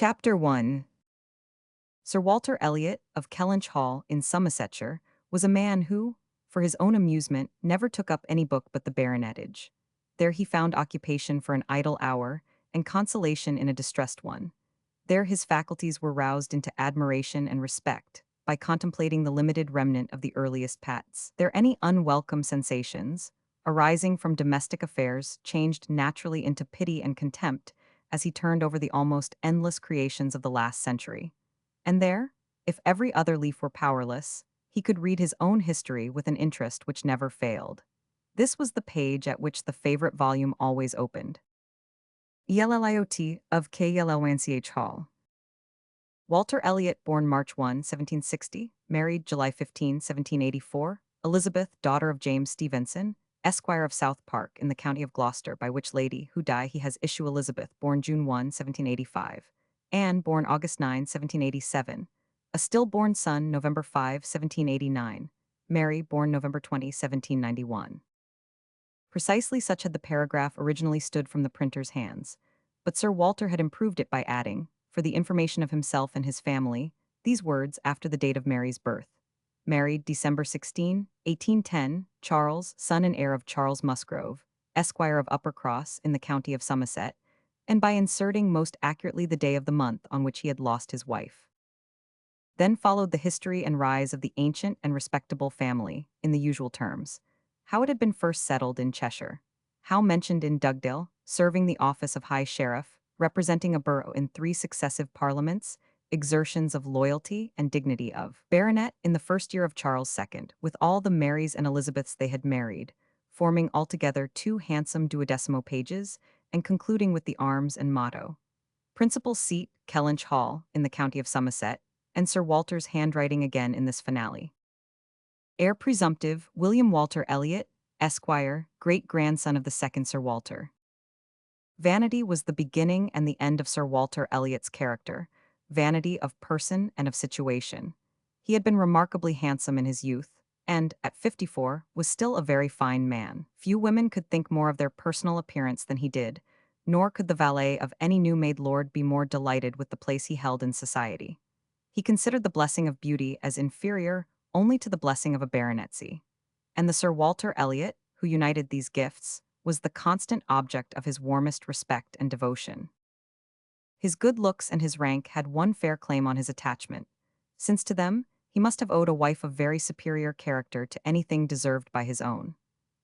Chapter 1. Sir Walter Elliot of Kellynch Hall in Somersetshire was a man who, for his own amusement, never took up any book but the baronetage. There he found occupation for an idle hour, and consolation in a distressed one. There his faculties were roused into admiration and respect, by contemplating the limited remnant of the earliest pats. There any unwelcome sensations, arising from domestic affairs, changed naturally into pity and contempt, as he turned over the almost endless creations of the last century. And there, if every other leaf were powerless, he could read his own history with an interest which never failed. This was the page at which the favorite volume always opened. ELLIOT of Kellynch Hall. Walter Elliot, born March 1, 1760, married July 15, 1784, Elizabeth, daughter of James Stevenson, Esquire of South Park in the county of Gloucester, by which lady, who die he has issue Elizabeth, born June 1, 1785, Anne, born August 9, 1787, a stillborn son, November 5, 1789, Mary, born November 20, 1791. Precisely such had the paragraph originally stood from the printer's hands, but Sir Walter had improved it by adding, for the information of himself and his family, these words after the date of Mary's birth. Married December 16, 1810, Charles, son and heir of Charles Musgrove, Esquire of Uppercross in the county of Somerset, and by inserting most accurately the day of the month on which he had lost his wife. Then followed the history and rise of the ancient and respectable family, in the usual terms. How it had been first settled in Cheshire. How mentioned in Dugdale, serving the office of High Sheriff, representing a borough in 3 successive parliaments, exertions of loyalty and dignity of baronet in the first year of Charles II, with all the Marys and Elizabeths they had married, forming altogether 2 handsome 12mo pages, and concluding with the arms and motto. Principal seat, Kellynch Hall, in the county of Somerset, and Sir Walter's handwriting again in this finale. Heir presumptive, William Walter Elliot, Esquire, great-grandson of the second Sir Walter. Vanity was the beginning and the end of Sir Walter Elliot's character, vanity of person and of situation. He had been remarkably handsome in his youth, and, at 54, was still a very fine man. Few women could think more of their personal appearance than he did, nor could the valet of any new-made lord be more delighted with the place he held in society. He considered the blessing of beauty as inferior only to the blessing of a baronetcy. And the Sir Walter Elliot, who united these gifts, was the constant object of his warmest respect and devotion. His good looks and his rank had one fair claim on his attachment, since to them he must have owed a wife of very superior character to anything deserved by his own.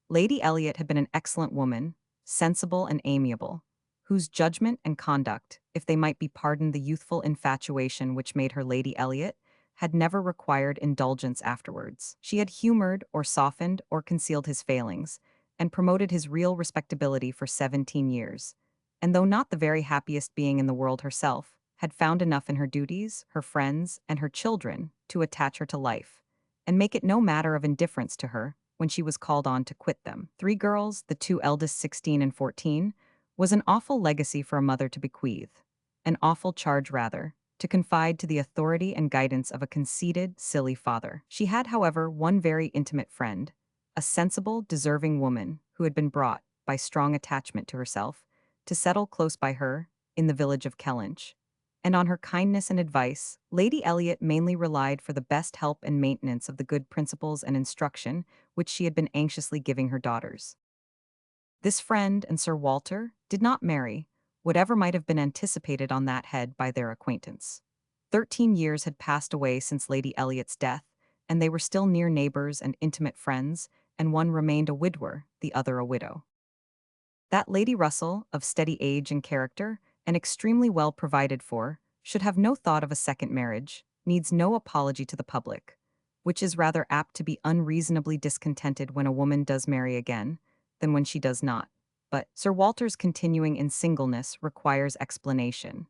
Lady Elliot had been an excellent woman, sensible and amiable, whose judgment and conduct, if they might be pardoned the youthful infatuation which made her Lady Elliot, had never required indulgence afterwards. She had humored or softened or concealed his failings, and promoted his real respectability for 17 years, and though not the very happiest being in the world herself, had found enough in her duties, her friends, and her children to attach her to life, and make it no matter of indifference to her when she was called on to quit them. 3 girls, the 2 eldest 16 and 14, was an awful legacy for a mother to bequeath, an awful charge rather, to confide to the authority and guidance of a conceited, silly father. She had, however, one very intimate friend, a sensible, deserving woman who had been brought, by strong attachment to herself, to settle close by her, in the village of Kellynch. And on her kindness and advice, Lady Elliot mainly relied for the best help and maintenance of the good principles and instruction which she had been anxiously giving her daughters. This friend and Sir Walter did not marry, whatever might have been anticipated on that head by their acquaintance. 13 years had passed away since Lady Elliot's death, and they were still near neighbors and intimate friends, and one remained a widower, the other a widow. That Lady Russell, of steady age and character, and extremely well provided for, should have no thought of a second marriage, needs no apology to the public, which is rather apt to be unreasonably discontented when a woman does marry again, than when she does not. But Sir Walter's continuing in singleness requires explanation.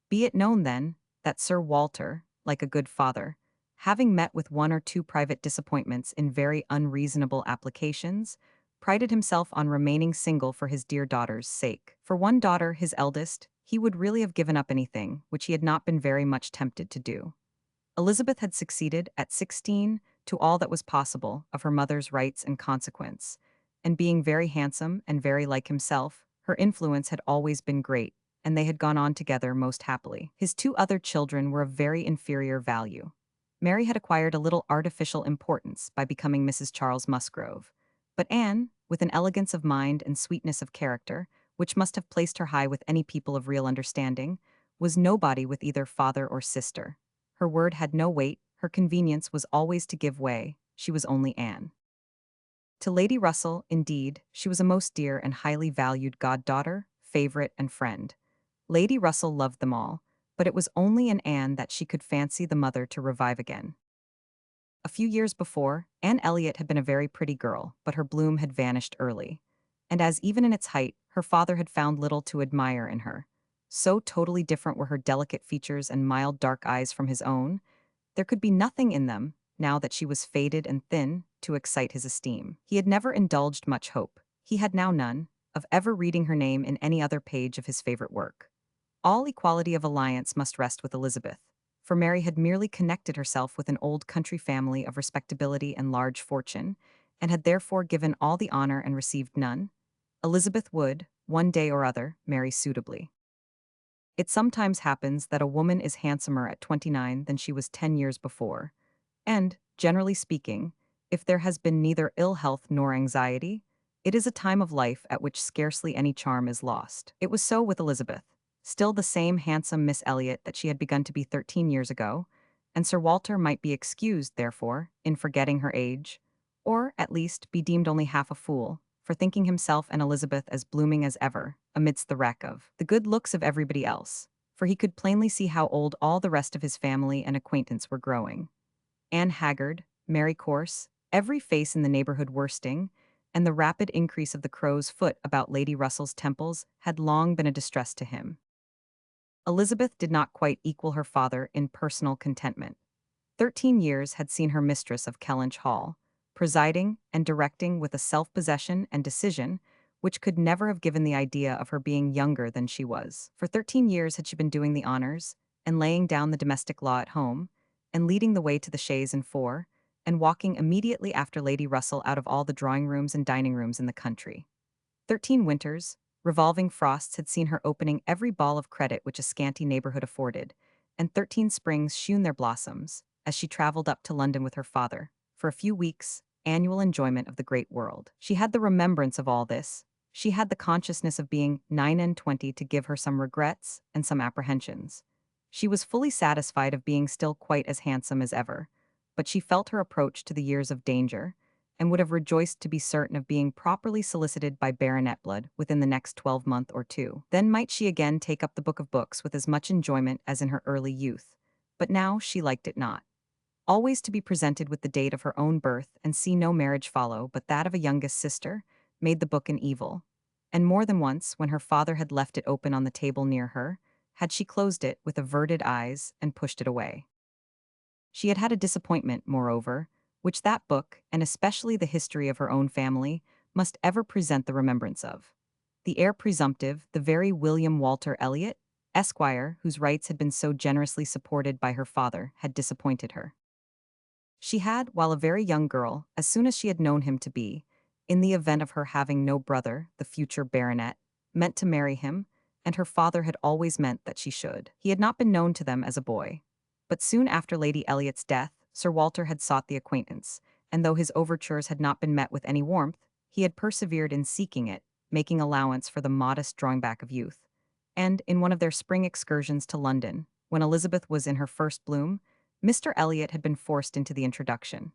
Be it known, then, that Sir Walter, like a good father, having met with 1 or 2 private disappointments in very unreasonable applications, prided himself on remaining single for his dear daughter's sake. For one daughter, his eldest, he would really have given up anything, which he had not been very much tempted to do. Elizabeth had succeeded, at 16, to all that was possible of her mother's rights and consequence, and being very handsome and very like himself, her influence had always been great, and they had gone on together most happily. His two other children were of very inferior value. Mary had acquired a little artificial importance by becoming Mrs. Charles Musgrove, but Anne, with an elegance of mind and sweetness of character, which must have placed her high with any people of real understanding, was nobody with either father or sister. Her word had no weight, her convenience was always to give way, she was only Anne. To Lady Russell, indeed, she was a most dear and highly valued goddaughter, favorite, and friend. Lady Russell loved them all, but it was only in Anne that she could fancy the mother to revive again. A few years before, Anne Elliot had been a very pretty girl, but her bloom had vanished early. And as even in its height, her father had found little to admire in her. So totally different were her delicate features and mild dark eyes from his own, there could be nothing in them, now that she was faded and thin, to excite his esteem. He had never indulged much hope, he had now none, of ever reading her name in any other page of his favorite work. All equality of alliance must rest with Elizabeth, for Mary had merely connected herself with an old country family of respectability and large fortune, and had therefore given all the honor and received none. Elizabeth would, one day or other, marry suitably. It sometimes happens that a woman is handsomer at 29 than she was 10 years before, and, generally speaking, if there has been neither ill health nor anxiety, it is a time of life at which scarcely any charm is lost. It was so with Elizabeth, still the same handsome Miss Elliot that she had begun to be 13 years ago, and Sir Walter might be excused, therefore, in forgetting her age, or, at least, be deemed only half a fool, for thinking himself and Elizabeth as blooming as ever, amidst the wreck of the good looks of everybody else, for he could plainly see how old all the rest of his family and acquaintance were growing. Anne Haggard, Mary Course, every face in the neighborhood worsting, and the rapid increase of the crow's foot about Lady Russell's temples had long been a distress to him. Elizabeth did not quite equal her father in personal contentment. 13 years had seen her mistress of Kellynch Hall, presiding and directing with a self-possession and decision which could never have given the idea of her being younger than she was. For 13 years had she been doing the honors, and laying down the domestic law at home, and leading the way to the chaise and four, and walking immediately after Lady Russell out of all the drawing-rooms and dining-rooms in the country. 13 winters, revolving frosts had seen her opening every ball of credit which a scanty neighborhood afforded, and 13 springs shewn their blossoms, as she traveled up to London with her father, for a few weeks, annual enjoyment of the great world. She had the remembrance of all this, she had the consciousness of being 29 to give her some regrets and some apprehensions. She was fully satisfied of being still quite as handsome as ever, but she felt her approach to the years of danger, and would have rejoiced to be certain of being properly solicited by baronet blood within the next 12 month or two. Then might she again take up the book of books with as much enjoyment as in her early youth, but now she liked it not. Always to be presented with the date of her own birth and see no marriage follow but that of a youngest sister, made the book an evil. And more than once, when her father had left it open on the table near her, had she closed it with averted eyes and pushed it away. She had had a disappointment, moreover, which that book, and especially the history of her own family, must ever present the remembrance of. The heir presumptive, the very William Walter Elliot, Esquire, whose rights had been so generously supported by her father, had disappointed her. She had, while a very young girl, as soon as she had known him to be, in the event of her having no brother, the future baronet, meant to marry him, and her father had always meant that she should. He had not been known to them as a boy. But soon after Lady Elliot's death, Sir Walter had sought the acquaintance, and though his overtures had not been met with any warmth, he had persevered in seeking it, making allowance for the modest drawing back of youth. And, in one of their spring excursions to London, when Elizabeth was in her first bloom, Mr. Elliot had been forced into the introduction.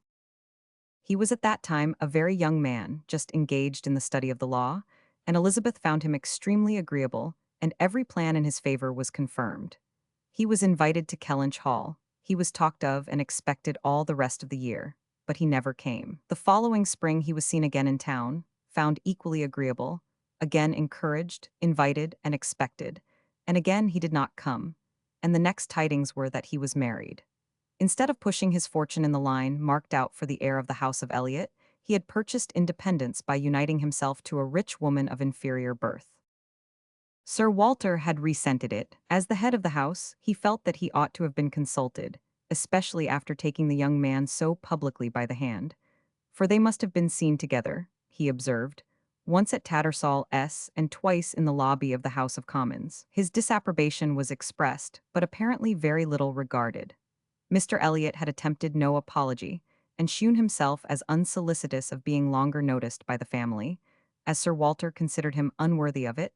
He was at that time a very young man, just engaged in the study of the law, and Elizabeth found him extremely agreeable, and every plan in his favor was confirmed. He was invited to Kellynch Hall, he was talked of and expected all the rest of the year, but he never came. The following spring he was seen again in town, found equally agreeable, again encouraged, invited, and expected, and again he did not come, and the next tidings were that he was married. Instead of pushing his fortune in the line marked out for the heir of the house of Elliot, he had purchased independence by uniting himself to a rich woman of inferior birth. Sir Walter had resented it. As the head of the house, he felt that he ought to have been consulted, especially after taking the young man so publicly by the hand. For they must have been seen together, he observed, once at Tattersall S and twice in the lobby of the House of Commons. His disapprobation was expressed, but apparently very little regarded. Mr. Elliot had attempted no apology, and shewn himself as unsolicitous of being longer noticed by the family, as Sir Walter considered him unworthy of it.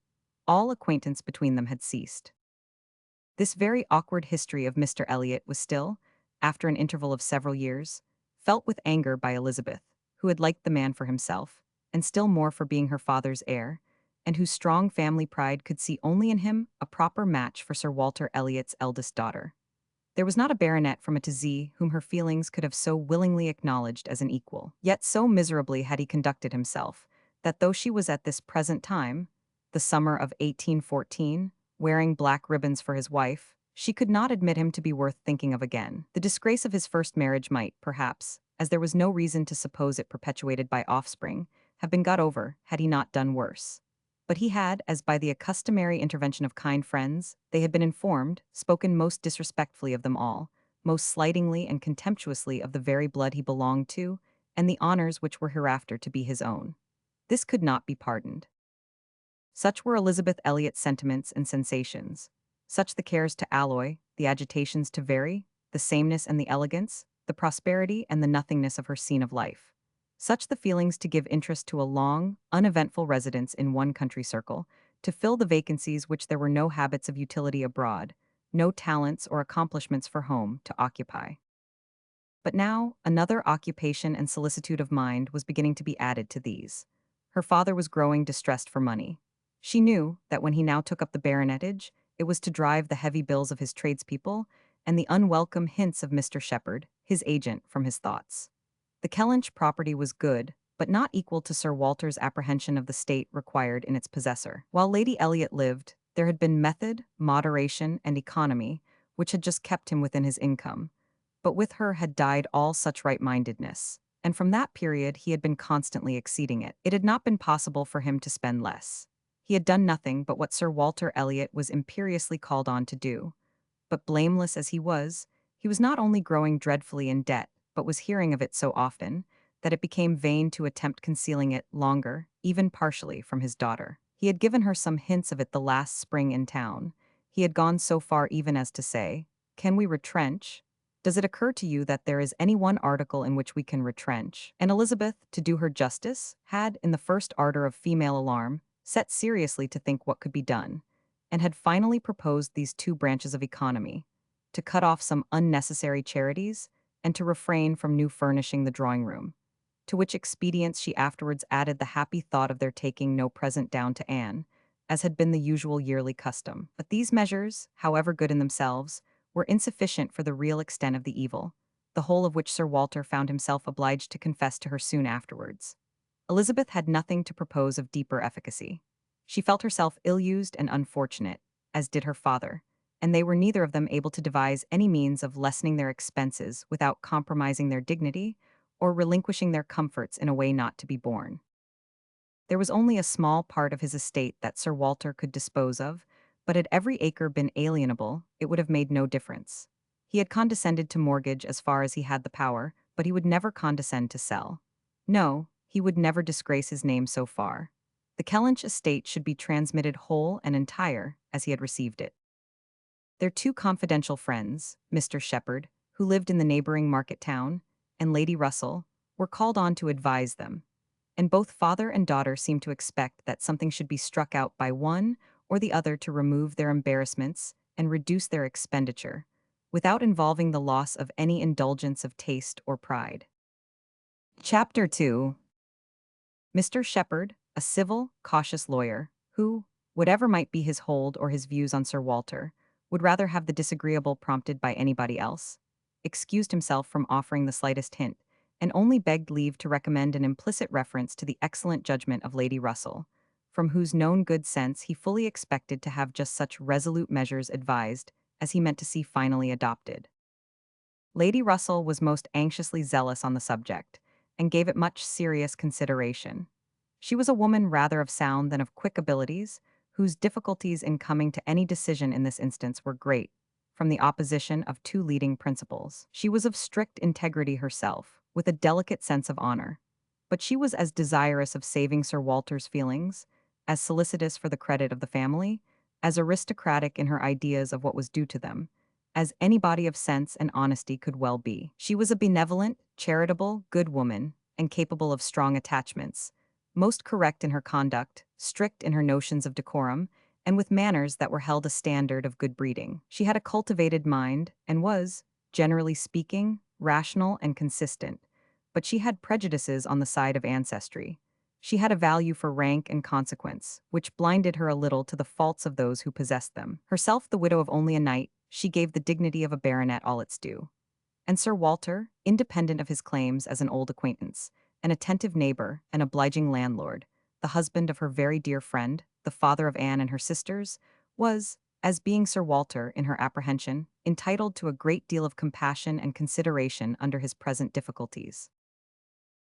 All acquaintance between them had ceased. This very awkward history of Mr. Elliot was still, after an interval of several years, felt with anger by Elizabeth, who had liked the man for himself, and still more for being her father's heir, and whose strong family pride could see only in him a proper match for Sir Walter Elliot's eldest daughter. There was not a baronet from A to Z whom her feelings could have so willingly acknowledged as an equal. Yet so miserably had he conducted himself, that though she was at this present time, the summer of 1814, wearing black ribbons for his wife, she could not admit him to be worth thinking of again. The disgrace of his first marriage might, perhaps, as there was no reason to suppose it perpetuated by offspring, have been got over had he not done worse. But he had, as by the customary intervention of kind friends, they had been informed, spoken most disrespectfully of them all, most slightingly and contemptuously of the very blood he belonged to, and the honors which were hereafter to be his own. This could not be pardoned. Such were Elizabeth Elliot's sentiments and sensations, such the cares to alloy, the agitations to vary, the sameness and the elegance, the prosperity and the nothingness of her scene of life. Such the feelings to give interest to a long, uneventful residence in one country circle, to fill the vacancies which there were no habits of utility abroad, no talents or accomplishments for home to occupy. But now, another occupation and solicitude of mind was beginning to be added to these. Her father was growing distressed for money. She knew that when he now took up the baronetage, it was to drive the heavy bills of his tradespeople and the unwelcome hints of Mr. Shepherd, his agent, from his thoughts. The Kellynch property was good, but not equal to Sir Walter's apprehension of the state required in its possessor. While Lady Elliot lived, there had been method, moderation, and economy, which had just kept him within his income. But with her had died all such right-mindedness, and from that period he had been constantly exceeding it. It had not been possible for him to spend less. He had done nothing but what Sir Walter Elliot was imperiously called on to do. But blameless as he was not only growing dreadfully in debt, but was hearing of it so often, that it became vain to attempt concealing it longer, even partially, from his daughter. He had given her some hints of it the last spring in town. He had gone so far even as to say, "Can we retrench? Does it occur to you that there is any one article in which we can retrench?" And Elizabeth, to do her justice, had, in the first ardor of female alarm, set seriously to think what could be done, and had finally proposed these two branches of economy: to cut off some unnecessary charities, and to refrain from new furnishing the drawing-room, to which expedients she afterwards added the happy thought of their taking no present down to Anne, as had been the usual yearly custom. But these measures, however good in themselves, were insufficient for the real extent of the evil, the whole of which Sir Walter found himself obliged to confess to her soon afterwards. Elizabeth had nothing to propose of deeper efficacy. She felt herself ill-used and unfortunate, as did her father, and they were neither of them able to devise any means of lessening their expenses without compromising their dignity or relinquishing their comforts in a way not to be borne. There was only a small part of his estate that Sir Walter could dispose of, but had every acre been alienable, it would have made no difference. He had condescended to mortgage as far as he had the power, but he would never condescend to sell. No, he would never disgrace his name so far. The Kellynch estate should be transmitted whole and entire, as he had received it. Their two confidential friends, Mr. Shepherd, who lived in the neighboring market town, and Lady Russell, were called on to advise them, and both father and daughter seemed to expect that something should be struck out by one or the other to remove their embarrassments and reduce their expenditure, without involving the loss of any indulgence of taste or pride. Chapter 2. Mr. Shepherd, a civil, cautious lawyer, who, whatever might be his hold or his views on Sir Walter, would rather have the disagreeable prompted by anybody else, excused himself from offering the slightest hint, and only begged leave to recommend an implicit reference to the excellent judgment of Lady Russell, from whose known good sense he fully expected to have just such resolute measures advised as he meant to see finally adopted. Lady Russell was most anxiously zealous on the subject, and gave it much serious consideration. She was a woman rather of sound than of quick abilities, whose difficulties in coming to any decision in this instance were great, from the opposition of two leading principles. She was of strict integrity herself, with a delicate sense of honor. but she was as desirous of saving Sir Walter's feelings, as solicitous for the credit of the family, as aristocratic in her ideas of what was due to them, as anybody of sense and honesty could well be. She was a benevolent, charitable, good woman, and capable of strong attachments, most correct in her conduct, strict in her notions of decorum, and with manners that were held a standard of good breeding. She had a cultivated mind, and was, generally speaking, rational and consistent, but she had prejudices on the side of ancestry. She had a value for rank and consequence, which blinded her a little to the faults of those who possessed them. Herself the widow of only a knight, she gave the dignity of a baronet all its due. And Sir Walter, independent of his claims as an old acquaintance, an attentive neighbor, an obliging landlord, the husband of her very dear friend, the father of Anne and her sisters, was, as being Sir Walter in her apprehension, entitled to a great deal of compassion and consideration under his present difficulties.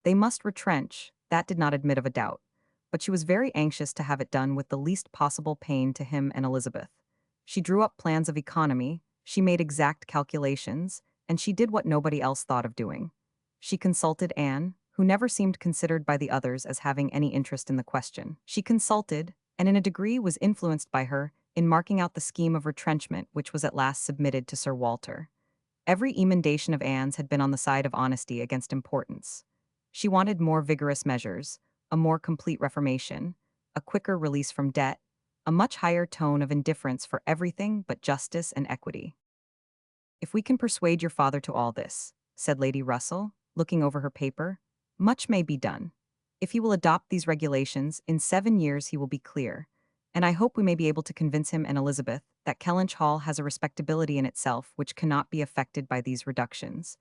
They must retrench, that did not admit of a doubt, but she was very anxious to have it done with the least possible pain to him and Elizabeth. She drew up plans of economy, she made exact calculations, and she did what nobody else thought of doing. She consulted Anne, who never seemed considered by the others as having any interest in the question. She consulted, and in a degree was influenced by her, in marking out the scheme of retrenchment which was at last submitted to Sir Walter. Every emendation of Anne's had been on the side of honesty against importance. She wanted more vigorous measures, a more complete reformation, a quicker release from debt, a much higher tone of indifference for everything but justice and equity. "If we can persuade your father to all this," said Lady Russell, looking over her paper, "much may be done. If he will adopt these regulations, in 7 years he will be clear, and I hope we may be able to convince him and Elizabeth that Kellynch Hall has a respectability in itself which cannot be affected by these reductions,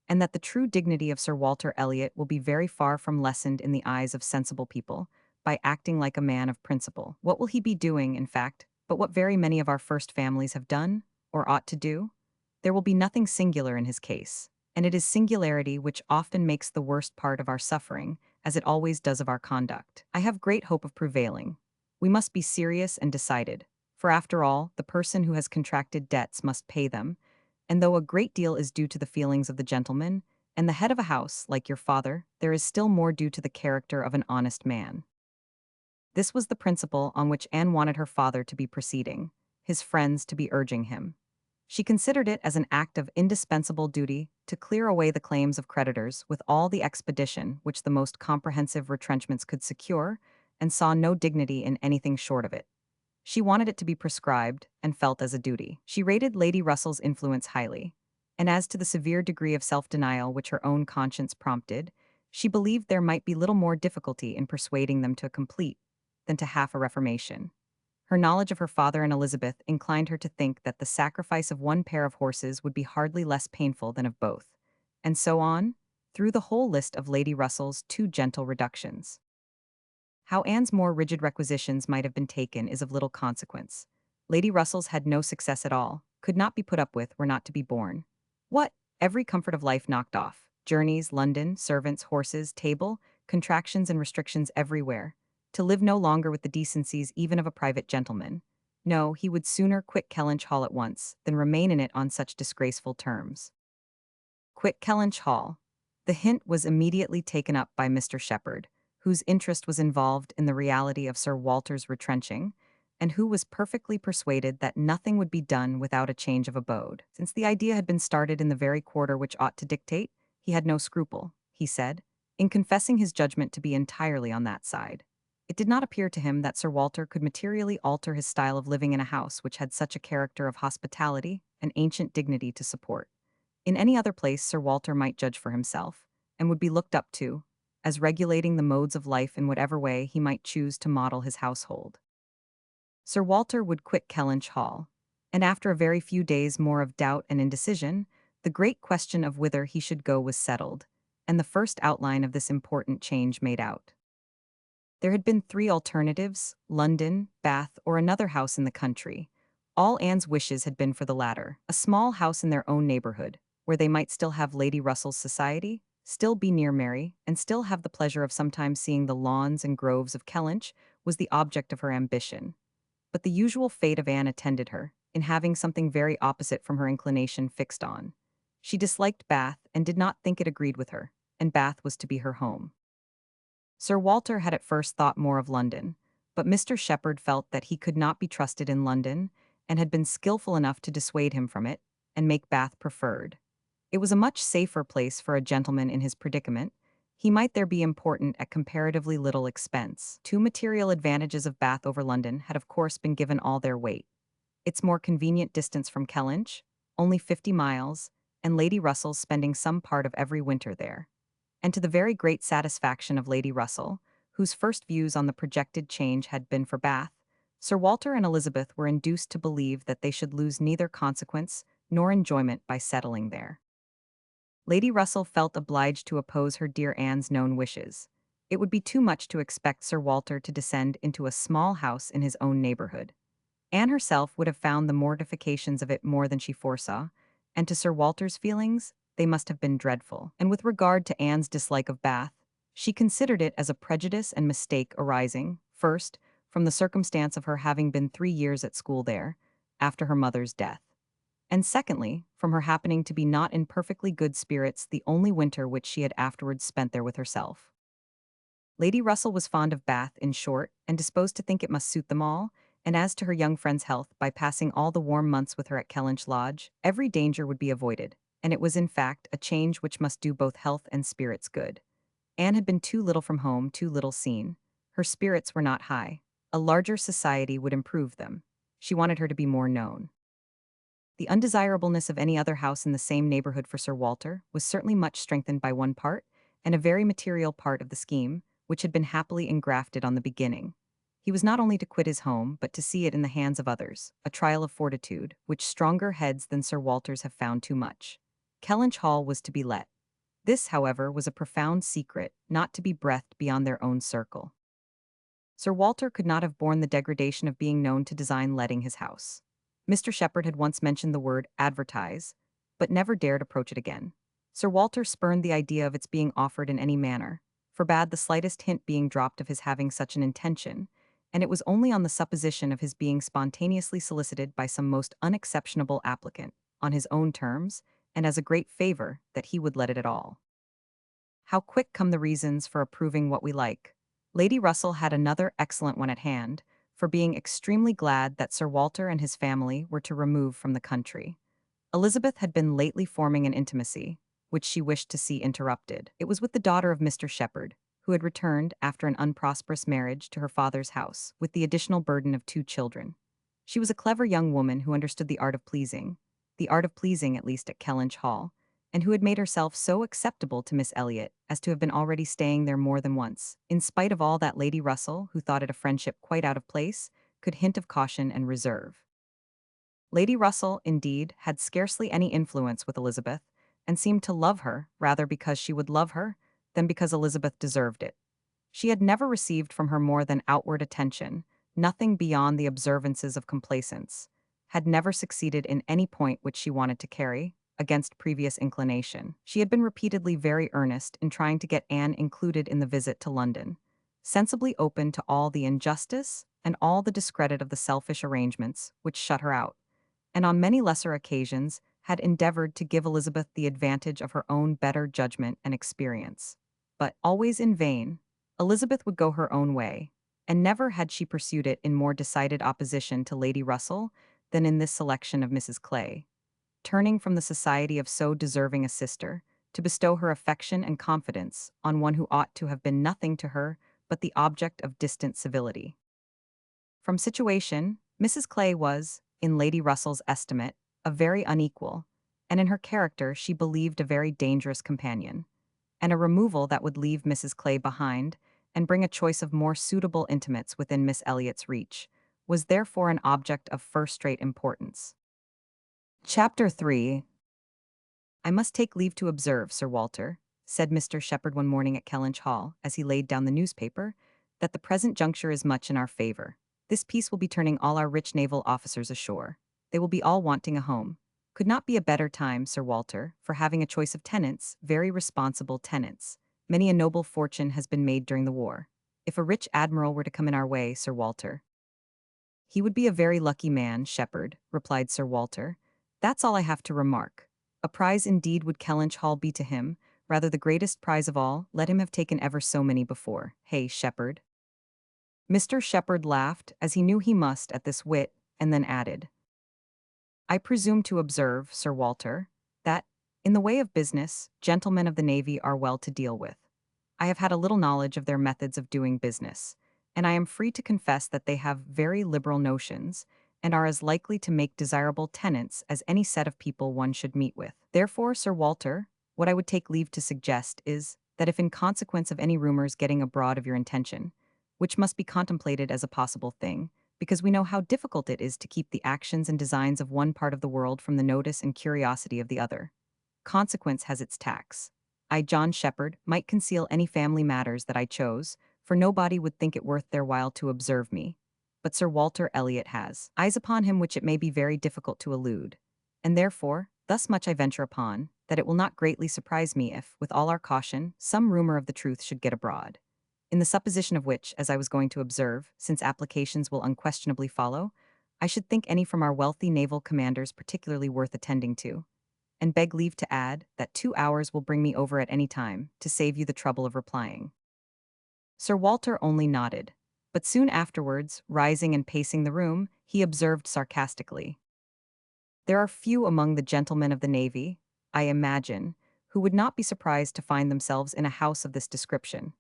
and that the true dignity of Sir Walter Elliot will be very far from lessened in the eyes of sensible people, by acting like a man of principle. What will he be doing, in fact, but what very many of our first families have done, or ought to do? There will be nothing singular in his case, and it is singularity which often makes the worst part of our suffering, as it always does of our conduct. I have great hope of prevailing. We must be serious and decided, for after all, the person who has contracted debts must pay them, and though a great deal is due to the feelings of the gentleman, and the head of a house, like your father, there is still more due to the character of an honest man." This was the principle on which Anne wanted her father to be proceeding, his friends to be urging him. She considered it as an act of indispensable duty to clear away the claims of creditors with all the expedition which the most comprehensive retrenchments could secure, and saw no dignity in anything short of it. She wanted it to be prescribed, and felt as a duty. She rated Lady Russell's influence highly, and as to the severe degree of self-denial which her own conscience prompted, she believed there might be little more difficulty in persuading them to a complete than to half a reformation. Her knowledge of her father and Elizabeth inclined her to think that the sacrifice of one pair of horses would be hardly less painful than of both, and so on, through the whole list of Lady Russell's too gentle reductions. How Anne's more rigid requisitions might have been taken is of little consequence. Lady Russell's had no success at all, could not be put up with, were not to be borne. What? Every comfort of life knocked off. Journeys, London, servants, horses, table, contractions and restrictions everywhere. To live no longer with the decencies even of a private gentleman. No, he would sooner quit Kellynch Hall at once than remain in it on such disgraceful terms. Quit Kellynch Hall. The hint was immediately taken up by Mr. Shepherd, whose interest was involved in the reality of Sir Walter's retrenching, and who was perfectly persuaded that nothing would be done without a change of abode. Since the idea had been started in the very quarter which ought to dictate, he had no scruple, he said, in confessing his judgment to be entirely on that side. It did not appear to him that Sir Walter could materially alter his style of living in a house which had such a character of hospitality and ancient dignity to support. In any other place Sir Walter might judge for himself, and would be looked up to, as regulating the modes of life in whatever way he might choose to model his household. Sir Walter would quit Kellynch Hall, and after a very few days more of doubt and indecision, the great question of whither he should go was settled, and the first outline of this important change made out. There had been 3 alternatives: London, Bath, or another house in the country. All Anne's wishes had been for the latter, a small house in their own neighborhood, where they might still have Lady Russell's society, still be near Mary, and still have the pleasure of sometimes seeing the lawns and groves of Kellynch, was the object of her ambition. But the usual fate of Anne attended her, in having something very opposite from her inclination fixed on. She disliked Bath, and did not think it agreed with her, and Bath was to be her home. Sir Walter had at first thought more of London, but Mr. Shepherd felt that he could not be trusted in London and had been skillful enough to dissuade him from it and make Bath preferred. It was a much safer place for a gentleman in his predicament. He might there be important at comparatively little expense. Two material advantages of Bath over London had of course been given all their weight. Its more convenient distance from Kellynch, only 50 miles, and Lady Russell's spending some part of every winter there. And to the very great satisfaction of Lady Russell, whose first views on the projected change had been for Bath, Sir Walter and Elizabeth were induced to believe that they should lose neither consequence nor enjoyment by settling there. Lady Russell felt obliged to oppose her dear Anne's known wishes. It would be too much to expect Sir Walter to descend into a small house in his own neighborhood. Anne herself would have found the mortifications of it more than she foresaw, and to Sir Walter's feelings, they must have been dreadful. And with regard to Anne's dislike of Bath, she considered it as a prejudice and mistake arising, first, from the circumstance of her having been 3 years at school there, after her mother's death, and secondly, from her happening to be not in perfectly good spirits the only winter which she had afterwards spent there with herself. Lady Russell was fond of Bath, in short, and disposed to think it must suit them all, and as to her young friend's health, by passing all the warm months with her at Kellynch Lodge, every danger would be avoided, and it was in fact a change which must do both health and spirits good. Anne had been too little from home, too little seen. Her spirits were not high. A larger society would improve them. She wanted her to be more known. The undesirableness of any other house in the same neighborhood for Sir Walter was certainly much strengthened by one part, and a very material part of the scheme, which had been happily engrafted on the beginning. He was not only to quit his home, but to see it in the hands of others, a trial of fortitude, which stronger heads than Sir Walter's have found too much. Kellynch Hall was to be let. This, however, was a profound secret, not to be breathed beyond their own circle. Sir Walter could not have borne the degradation of being known to design letting his house. Mr. Shepherd had once mentioned the word advertise, but never dared approach it again. Sir Walter spurned the idea of its being offered in any manner, forbade the slightest hint being dropped of his having such an intention, and it was only on the supposition of his being spontaneously solicited by some most unexceptionable applicant, on his own terms, and as a great favor, that he would let it at all. How quick come the reasons for approving what we like! Lady Russell had another excellent one at hand, for being extremely glad that Sir Walter and his family were to remove from the country. Elizabeth had been lately forming an intimacy, which she wished to see interrupted. It was with the daughter of Mr. Shepherd, who had returned after an unprosperous marriage to her father's house, with the additional burden of 2 children. She was a clever young woman who understood the art of pleasing at least at Kellynch Hall, and who had made herself so acceptable to Miss Elliot as to have been already staying there more than once, in spite of all that Lady Russell, who thought it a friendship quite out of place, could hint of caution and reserve. Lady Russell, indeed, had scarcely any influence with Elizabeth, and seemed to love her rather because she would love her than because Elizabeth deserved it. She had never received from her more than outward attention, nothing beyond the observances of complaisance, had never succeeded in any point which she wanted to carry, against previous inclination. She had been repeatedly very earnest in trying to get Anne included in the visit to London, sensibly open to all the injustice and all the discredit of the selfish arrangements which shut her out, and on many lesser occasions had endeavored to give Elizabeth the advantage of her own better judgment and experience. But, always in vain, Elizabeth would go her own way, and never had she pursued it in more decided opposition to Lady Russell than in this selection of Mrs. Clay, turning from the society of so deserving a sister, to bestow her affection and confidence on one who ought to have been nothing to her but the object of distant civility. From situation, Mrs. Clay was, in Lady Russell's estimate, a very unequal, and in her character she believed a very dangerous companion, and a removal that would leave Mrs. Clay behind and bring a choice of more suitable intimates within Miss Elliot's reach, was therefore an object of first-rate importance. Chapter 3. I must take leave to observe, Sir Walter, said Mr. Shepherd one morning at Kellynch Hall, as he laid down the newspaper, that the present juncture is much in our favor. This peace will be turning all our rich naval officers ashore. They will be all wanting a home. Could not be a better time, Sir Walter, for having a choice of tenants, very responsible tenants. Many a noble fortune has been made during the war. If a rich admiral were to come in our way, Sir Walter. He would be a very lucky man, Shepherd, replied Sir Walter. That's all I have to remark. A prize indeed would Kellynch Hall be to him, Rather the greatest prize of all, let him have taken ever so many before. Hey, shepherd. Mr. Shepherd laughed, as he knew he must at this wit, and then added, I presume to observe, Sir Walter, that, in the way of business, gentlemen of the navy are well to deal with. I have had a little knowledge of their methods of doing business, and I am free to confess that they have very liberal notions, and are as likely to make desirable tenants as any set of people one should meet with. Therefore, Sir Walter, what I would take leave to suggest is, that if in consequence of any rumors getting abroad of your intention, which must be contemplated as a possible thing, because we know how difficult it is to keep the actions and designs of one part of the world from the notice and curiosity of the other. Consequence has its tax. I, John Shepherd, might conceal any family matters that I chose, for nobody would think it worth their while to observe me. But Sir Walter Elliot has eyes upon him which it may be very difficult to elude. And therefore, thus much I venture upon, that it will not greatly surprise me if, with all our caution, some rumor of the truth should get abroad. In the supposition of which, as I was going to observe, since applications will unquestionably follow, I should think any from our wealthy naval commanders particularly worth attending to, and beg leave to add that 2 hours will bring me over at any time, to save you the trouble of replying. Sir Walter only nodded, but soon afterwards, rising and pacing the room, he observed sarcastically, there are few among the gentlemen of the navy, I imagine, who would not be surprised to find themselves in a house of this description.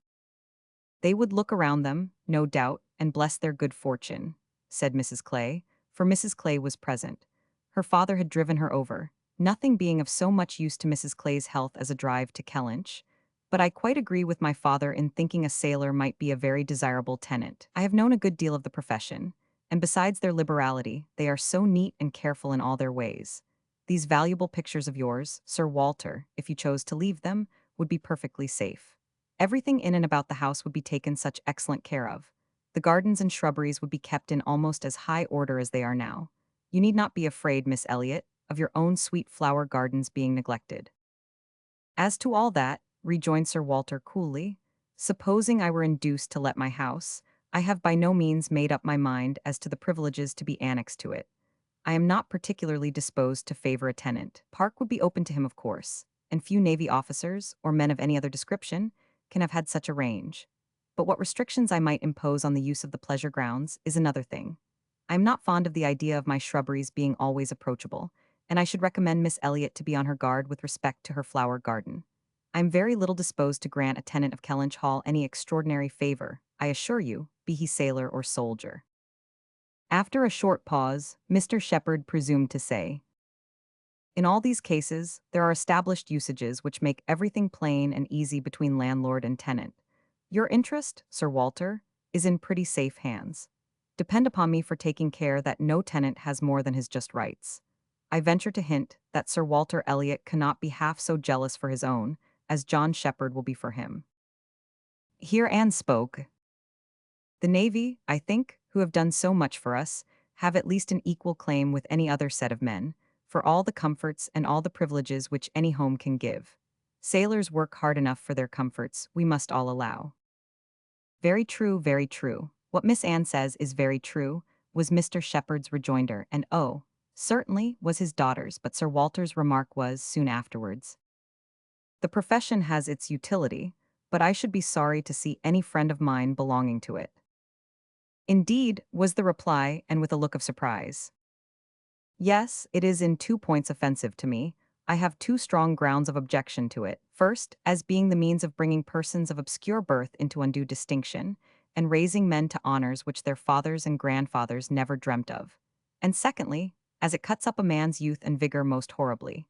They would look around them, no doubt, and bless their good fortune, said Mrs. Clay, for Mrs. Clay was present. Her father had driven her over, nothing being of so much use to Mrs. Clay's health as a drive to Kellynch. But I quite agree with my father in thinking a sailor might be a very desirable tenant. I have known a good deal of the profession, and besides their liberality, they are so neat and careful in all their ways. These valuable pictures of yours, Sir Walter, if you chose to leave them, would be perfectly safe. Everything in and about the house would be taken such excellent care of. The gardens and shrubberies would be kept in almost as high order as they are now. You need not be afraid, Miss Elliot, of your own sweet flower gardens being neglected. As to all that, rejoined Sir Walter coolly, supposing I were induced to let my house, I have by no means made up my mind as to the privileges to be annexed to it. I am not particularly disposed to favor a tenant. Park would be open to him, of course, and few navy officers, or men of any other description, can have had such a range. But what restrictions I might impose on the use of the pleasure grounds is another thing. I am not fond of the idea of my shrubberies being always approachable, and I should recommend Miss Elliot to be on her guard with respect to her flower garden. I am very little disposed to grant a tenant of Kellynch Hall any extraordinary favor, I assure you, be he sailor or soldier. After a short pause, Mr. Shepherd presumed to say, in all these cases, there are established usages which make everything plain and easy between landlord and tenant. Your interest, Sir Walter, is in pretty safe hands. Depend upon me for taking care that no tenant has more than his just rights. I venture to hint that Sir Walter Elliot cannot be half so jealous for his own as John Shepherd will be for him. Here Anne spoke. The Navy, I think, who have done so much for us, have at least an equal claim with any other set of men, for all the comforts and all the privileges which any home can give. Sailors work hard enough for their comforts, we must all allow. Very true, very true. What Miss Anne says is very true, was Mr. Shepherd's rejoinder, and oh, certainly, was his daughter's, but Sir Walter's remark was, soon afterwards, the profession has its utility, but I should be sorry to see any friend of mine belonging to it. Indeed, was the reply, and with a look of surprise. Yes, it is in 2 points offensive to me. I have 2 strong grounds of objection to it. First, as being the means of bringing persons of obscure birth into undue distinction, and raising men to honors which their fathers and grandfathers never dreamt of. And secondly, as it cuts up a man's youth and vigor most horribly.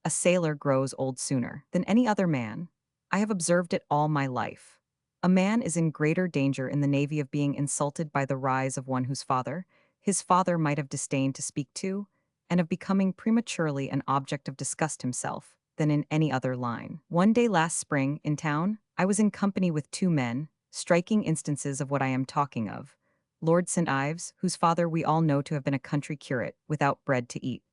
A sailor grows old sooner than any other man. I have observed it all my life. A man is in greater danger in the navy of being insulted by the rise of one whose father, his father might have disdained to speak to, and of becoming prematurely an object of disgust himself, than in any other line. One day last spring, in town, I was in company with 2 men, striking instances of what I am talking of. Lord St. Ives, whose father we all know to have been a country curate, without bread to eat.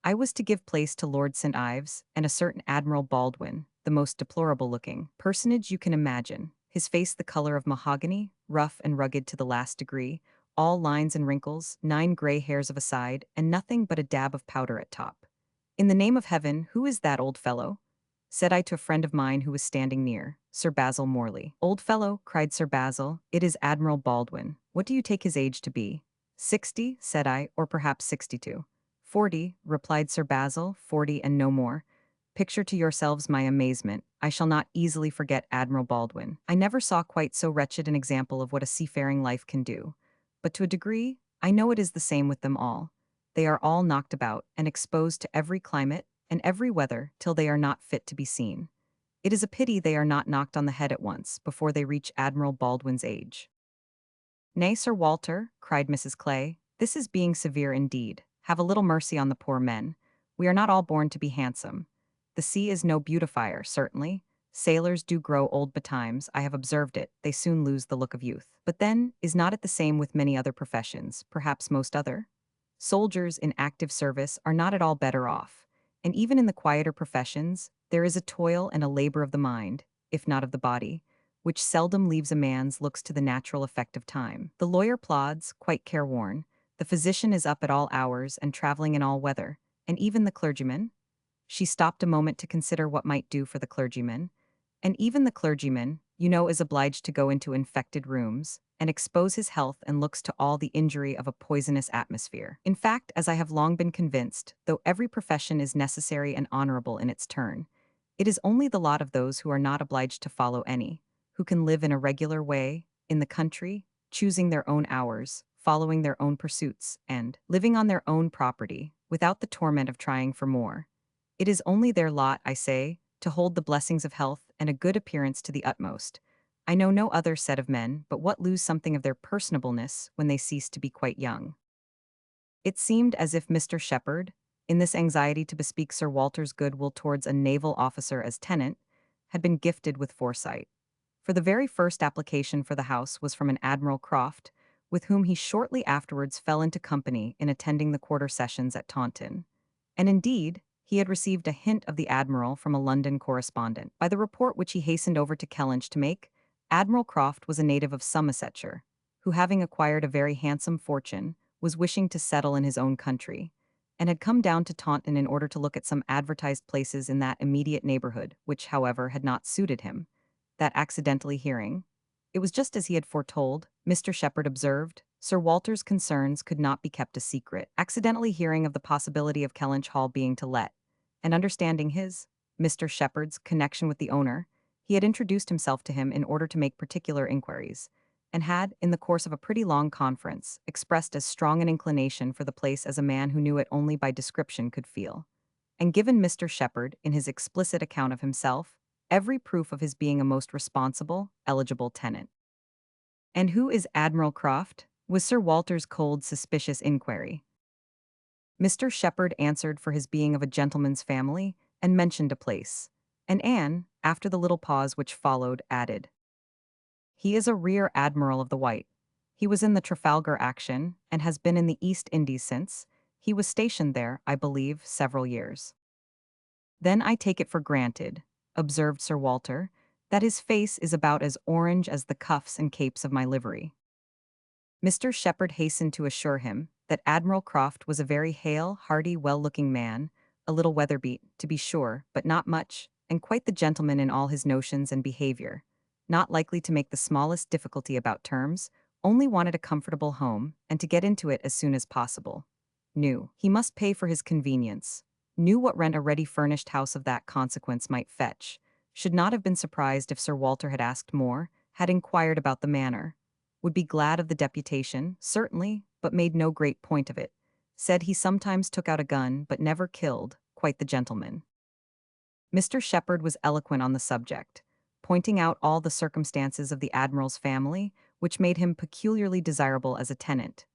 I was to give place to Lord St. Ives, and a certain Admiral Baldwin, the most deplorable-looking personage you can imagine, his face the color of mahogany, rough and rugged to the last degree, all lines and wrinkles, 9 gray hairs of a side, and nothing but a dab of powder at top. In the name of heaven, who is that old fellow? said I to a friend of mine who was standing near, Sir Basil Morley. Old fellow, cried Sir Basil, it is Admiral Baldwin. What do you take his age to be? 60, said I, or perhaps 62. 40, replied Sir Basil, 40 and no more. Picture to yourselves my amazement. I shall not easily forget Admiral Baldwin. I never saw quite so wretched an example of what a seafaring life can do. But to a degree, I know it is the same with them all. They are all knocked about and exposed to every climate and every weather till they are not fit to be seen. It is a pity they are not knocked on the head at once before they reach Admiral Baldwin's age. Nay, Sir Walter, cried Mrs. Clay, this is being severe indeed. Have a little mercy on the poor men. We are not all born to be handsome. The sea is no beautifier, certainly. Sailors do grow old betimes, I have observed it, they soon lose the look of youth. But then, is not it the same with many other professions, perhaps most other? Soldiers in active service are not at all better off, and even in the quieter professions, there is a toil and a labor of the mind, if not of the body, which seldom leaves a man's looks to the natural effect of time. The lawyer plods, quite careworn, the physician is up at all hours and traveling in all weather, and even the clergyman? She stopped a moment to consider what might do for the clergyman. And even the clergyman, you know, is obliged to go into infected rooms and expose his health and looks to all the injury of a poisonous atmosphere. In fact, as I have long been convinced, though every profession is necessary and honorable in its turn, it is only the lot of those who are not obliged to follow any, who can live in a regular way, in the country, choosing their own hours, following their own pursuits, and living on their own property, without the torment of trying for more. It is only their lot, I say, to hold the blessings of health and a good appearance to the utmost. I know no other set of men but what lose something of their personableness when they cease to be quite young. It seemed as if Mr. Shepherd, in this anxiety to bespeak Sir Walter's goodwill towards a naval officer as tenant, had been gifted with foresight. For the very first application for the house was from an Admiral Croft, with whom he shortly afterwards fell into company in attending the quarter sessions at Taunton. And indeed, he had received a hint of the Admiral from a London correspondent. By the report which he hastened over to Kellynch to make, Admiral Croft was a native of Somersetshire, who having acquired a very handsome fortune, was wishing to settle in his own country, and had come down to Taunton in order to look at some advertised places in that immediate neighbourhood, which, however, had not suited him. That accidentally hearing, it was just as he had foretold, Mr. Shepherd observed, Sir Walter's concerns could not be kept a secret. Accidentally hearing of the possibility of Kellynch Hall being to let, and understanding his, Mr. Shepherd's, connection with the owner, he had introduced himself to him in order to make particular inquiries, and had, in the course of a pretty long conference, expressed as strong an inclination for the place as a man who knew it only by description could feel, and given Mr. Shepherd, in his explicit account of himself, every proof of his being a most responsible, eligible tenant. "And who is Admiral Croft?" was Sir Walter's cold, suspicious inquiry. Mr. Shepherd answered for his being of a gentleman's family, and mentioned a place. And Anne, after the little pause which followed, added, "He is a rear admiral of the White. He was in the Trafalgar action, and has been in the East Indies since. He was stationed there, I believe, several years." "Then I take it for granted," observed Sir Walter, "that his face is about as orange as the cuffs and capes of my livery." Mr. Shepherd hastened to assure him that Admiral Croft was a very hale, hearty, well-looking man, a little weather-beat, to be sure, but not much, and quite the gentleman in all his notions and behavior, not likely to make the smallest difficulty about terms, only wanted a comfortable home, and to get into it as soon as possible. Knew he must pay for his convenience, knew what rent a ready-furnished house of that consequence might fetch, should not have been surprised if Sir Walter had asked more, had inquired about the manor, would be glad of the deputation, certainly, but made no great point of it, said he sometimes took out a gun but never killed, quite the gentleman. Mr. Shepherd was eloquent on the subject, pointing out all the circumstances of the Admiral's family, which made him peculiarly desirable as a tenant.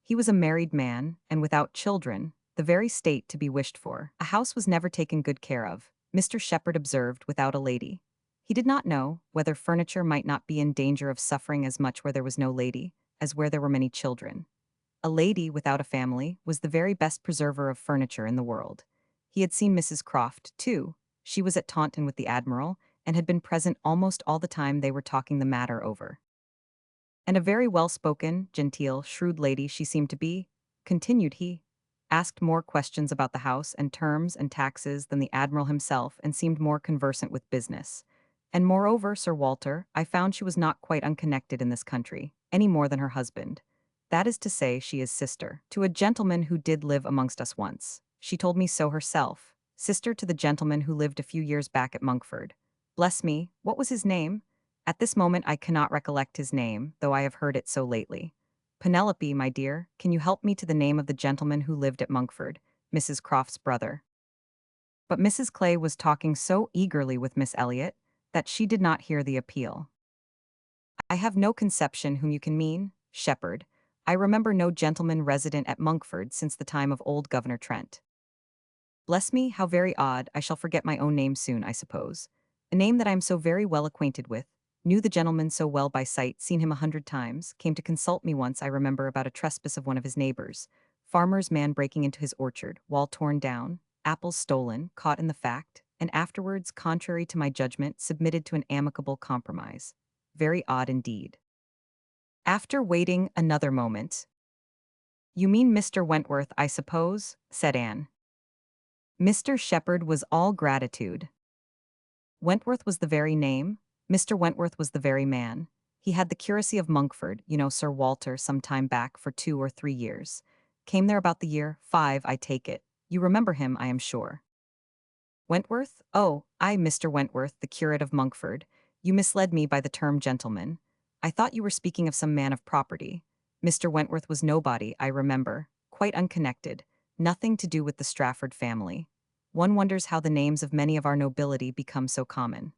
He was a married man, and without children, the very state to be wished for. A house was never taken good care of, Mr. Shepherd observed, without a lady. He did not know whether furniture might not be in danger of suffering as much where there was no lady, as where there were many children. A lady without a family was the very best preserver of furniture in the world. He had seen Mrs. Croft, too. She was at Taunton with the Admiral, and had been present almost all the time they were talking the matter over. And a very well-spoken, genteel, shrewd lady she seemed to be, continued he. asked more questions about the house and terms and taxes than the admiral himself, and seemed more conversant with business. And moreover, Sir Walter, I found she was not quite unconnected in this country, any more than her husband. That is to say, she is sister to a gentleman who did live amongst us once. She told me so herself. Sister to the gentleman who lived a few years back at Monkford. Bless me, what was his name? At this moment I cannot recollect his name, though I have heard it so lately. Penelope, my dear, can you help me to the name of the gentleman who lived at Monkford, Mrs. Croft's brother? But Mrs. Clay was talking so eagerly with Miss Elliot that she did not hear the appeal. I have no conception whom you can mean, Shepherd. I remember no gentleman resident at Monkford since the time of old Governor Trent. Bless me, how very odd, I shall forget my own name soon, I suppose. A name that I am so very well acquainted with, knew the gentleman so well by sight, seen him 100 times, came to consult me once, I remember, about a trespass of one of his neighbors. Farmer's man breaking into his orchard, wall torn down, apples stolen, caught in the fact, and afterwards, contrary to my judgment, submitted to an amicable compromise. Very odd indeed. After waiting another moment, "You mean Mr. Wentworth, I suppose?" said Anne. Mr. Shepherd was all gratitude. Wentworth was the very name, Mr. Wentworth was the very man. He had the curacy of Monkford, you know Sir Walter, some time back for 2 or 3 years. Came there about the year 5, I take it. You remember him, I am sure. Wentworth? Oh, I, Mr. Wentworth, the curate of Monkford. You misled me by the term gentleman. I thought you were speaking of some man of property. Mr. Wentworth was nobody, I remember, quite unconnected, nothing to do with the Strafford family. One wonders how the names of many of our nobility become so common.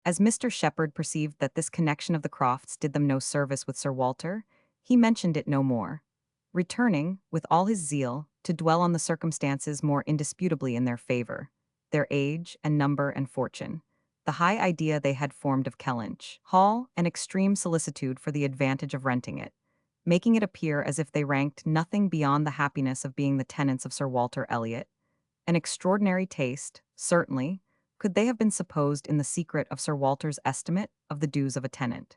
As Mr. Shepherd perceived that this connection of the Crofts did them no service with Sir Walter, he mentioned it no more, returning, with all his zeal, to dwell on the circumstances more indisputably in their favor, their age and number and fortune, the high idea they had formed of Kellynch Hall, and extreme solicitude for the advantage of renting it, making it appear as if they ranked nothing beyond the happiness of being the tenants of Sir Walter Elliot. An extraordinary taste, certainly, could they have been supposed in the secret of Sir Walter's estimate of the dues of a tenant.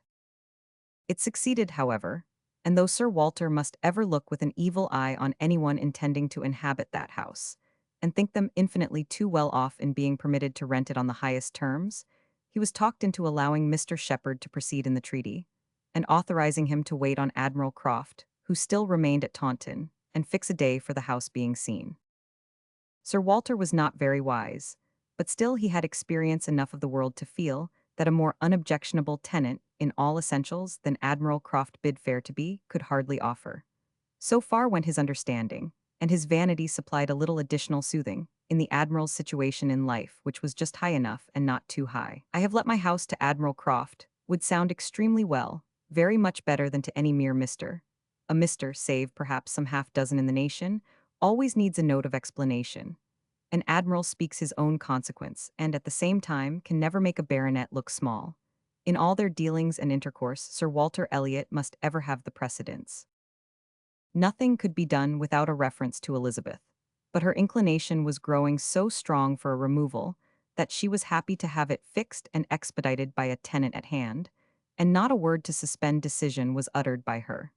It succeeded, however, and though Sir Walter must ever look with an evil eye on anyone intending to inhabit that house, and think them infinitely too well off in being permitted to rent it on the highest terms, he was talked into allowing Mr. Shepherd to proceed in the treaty, and authorizing him to wait on Admiral Croft, who still remained at Taunton, and fix a day for the house being seen. Sir Walter was not very wise, but still he had experience enough of the world to feel that a more unobjectionable tenant, in all essentials, than Admiral Croft bid fair to be, could hardly offer. So far went his understanding, and his vanity supplied a little additional soothing, in the Admiral's situation in life, which was just high enough and not too high. "I have let my house to Admiral Croft," would sound extremely well, very much better than to any mere Mr. A Mr., save perhaps some half-dozen in the nation, always needs a note of explanation. An admiral speaks his own consequence, and at the same time can never make a baronet look small. In all their dealings and intercourse, Sir Walter Elliot must ever have the precedence. Nothing could be done without a reference to Elizabeth, but her inclination was growing so strong for a removal that she was happy to have it fixed and expedited by a tenant at hand, and not a word to suspend decision was uttered by her.